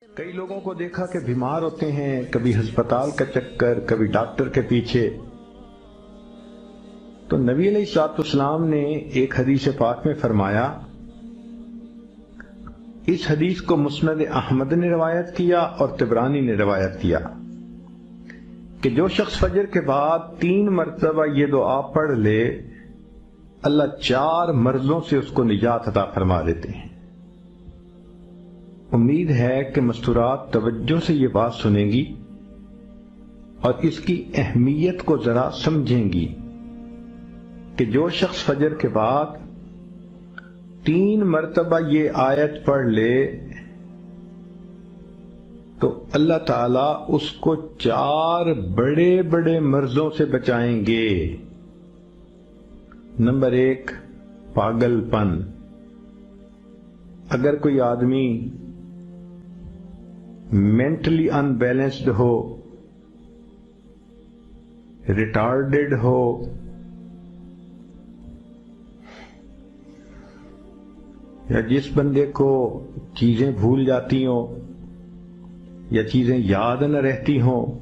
کئی لوگوں کو دیکھا کہ بیمار ہوتے ہیں، کبھی ہسپتال کا چکر، کبھی ڈاکٹر کے پیچھے۔ تو نبی علیہ الصلوۃ والسلام نے ایک حدیث پاک میں فرمایا، اس حدیث کو مسند احمد نے روایت کیا اور طبرانی نے روایت کیا کہ جو شخص فجر کے بعد 3 مرتبہ یہ دعا پڑھ لے، اللہ 4 مرضوں سے اس کو نجات عطا فرما دیتے ہیں۔ امید ہے کہ مستورات توجہ سے یہ بات سنیں گی اور اس کی اہمیت کو ذرا سمجھیں گی کہ جو شخص فجر کے بعد 3 مرتبہ یہ آیت پڑھ لے تو اللہ تعالیٰ اس کو 4 بڑے بڑے مرضوں سے بچائیں گے۔ نمبر 1، پاگل پن۔ اگر کوئی آدمی مینٹلی ان بیلنسڈ ہو، ریٹارڈڈ ہو، یا جس بندے کو چیزیں بھول جاتی ہوں یا چیزیں یاد نہ رہتی ہوں،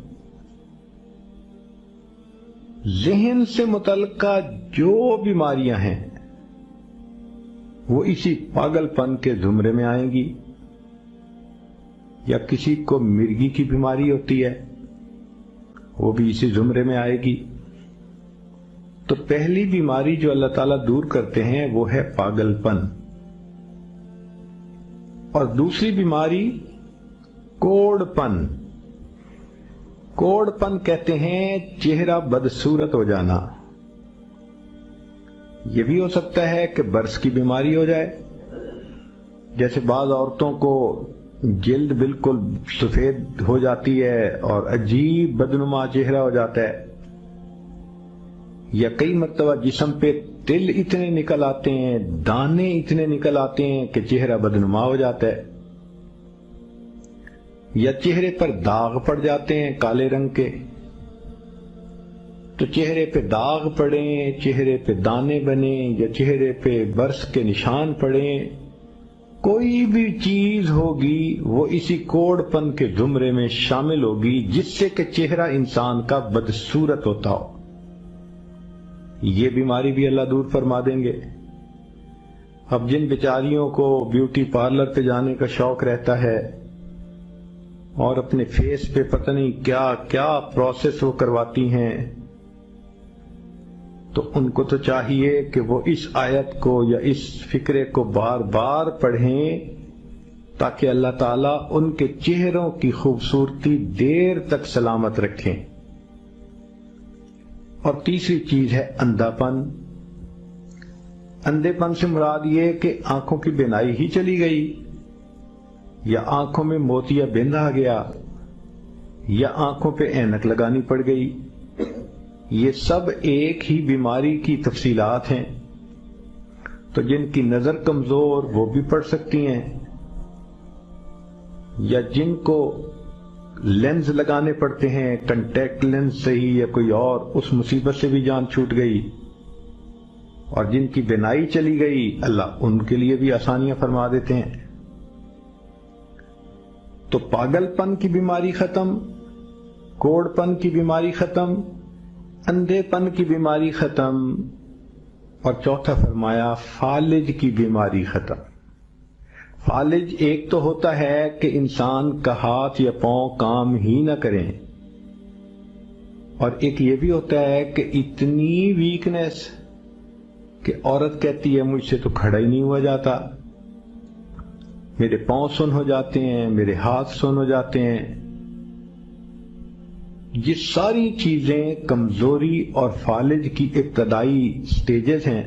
ذہن سے متعلقہ جو بیماریاں ہیں وہ اسی پاگل پن کے زمرے میں آئیں گی۔ یا کسی کو مرگی کی بیماری ہوتی ہے، وہ بھی اسی زمرے میں آئے گی۔ تو پہلی بیماری جو اللہ تعالیٰ دور کرتے ہیں وہ ہے پاگل پن، اور دوسری بیماری کوڑ پن۔ کوڑ پن کہتے ہیں چہرہ بدصورت ہو جانا۔ یہ بھی ہو سکتا ہے کہ برس کی بیماری ہو جائے، جیسے بعض عورتوں کو جلد بالکل سفید ہو جاتی ہے اور عجیب بدنما چہرہ ہو جاتا ہے، یا کئی مرتبہ جسم پہ تل اتنے نکل آتے ہیں، دانے اتنے نکل آتے ہیں کہ چہرہ بدنما ہو جاتا ہے، یا چہرے پر داغ پڑ جاتے ہیں کالے رنگ کے۔ تو چہرے پہ داغ پڑیں، چہرے پہ دانے بنیں، یا چہرے پہ برس کے نشان پڑیں، کوئی بھی چیز ہوگی وہ اسی کوڑ پن کے زمرے میں شامل ہوگی، جس سے کہ چہرہ انسان کا بدصورت ہوتا ہو۔ یہ بیماری بھی اللہ دور فرما دیں گے۔ اب جن بیچاریوں کو بیوٹی پارلر پہ جانے کا شوق رہتا ہے اور اپنے فیس پہ پتہ نہیں کیا کیا پروسیس وہ کرواتی ہیں، تو ان کو تو چاہیے کہ وہ اس آیت کو یا اس فکرے کو بار بار پڑھیں تاکہ اللہ تعالیٰ ان کے چہروں کی خوبصورتی دیر تک سلامت رکھیں۔ اور تیسری چیز ہے اندھا پن۔ اندھے پن سے مراد یہ کہ آنکھوں کی بینائی ہی چلی گئی، یا آنکھوں میں موتیا بند آ گیا، یا آنکھوں پہ اینک لگانی پڑ گئی۔ یہ سب ایک ہی بیماری کی تفصیلات ہیں۔ تو جن کی نظر کمزور وہ بھی پڑھ سکتی ہیں، یا جن کو لینز لگانے پڑتے ہیں، کنٹیکٹ لینز سے ہی یا کوئی اور، اس مصیبت سے بھی جان چھوٹ گئی۔ اور جن کی بینائی چلی گئی، اللہ ان کے لیے بھی آسانیاں فرما دیتے ہیں۔ تو پاگل پن کی بیماری ختم، کوڑ پن کی بیماری ختم، اندھے پن کی بیماری ختم، اور چوتھا فرمایا فالج کی بیماری ختم۔ فالج ایک تو ہوتا ہے کہ انسان کا ہاتھ یا پاؤں کام ہی نہ کریں، اور ایک یہ بھی ہوتا ہے کہ اتنی ویکنس کہ عورت کہتی ہے مجھ سے تو کھڑا ہی نہیں ہوا جاتا، میرے پاؤں سن ہو جاتے ہیں، میرے ہاتھ سن ہو جاتے ہیں۔ یہ ساری چیزیں کمزوری اور فالج کی ابتدائی سٹیجز ہیں۔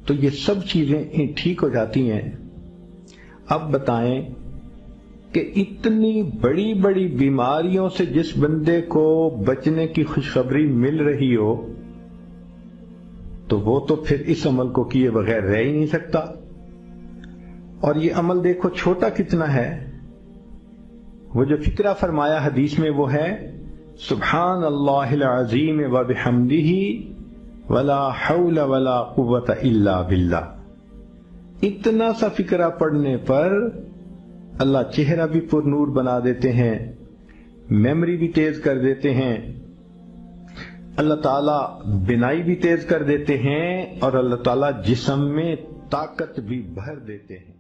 تو یہ سب چیزیں ٹھیک ہو جاتی ہیں۔ اب بتائیں کہ اتنی بڑی بڑی بیماریوں سے جس بندے کو بچنے کی خوشخبری مل رہی ہو، تو وہ تو پھر اس عمل کو کیے بغیر رہ ہی نہیں سکتا۔ اور یہ عمل دیکھو چھوٹا کتنا ہے۔ وہ جو فکرہ فرمایا حدیث میں وہ ہے سبحان اللہ العظیم وبحمدہ ولا حول ولا قوت الا باللہ۔ اتنا سا فکرہ پڑھنے پر اللہ چہرہ بھی پر نور بنا دیتے ہیں، میموری بھی تیز کر دیتے ہیں، اللہ تعالیٰ بینائی بھی تیز کر دیتے ہیں، اور اللہ تعالیٰ جسم میں طاقت بھی بھر دیتے ہیں۔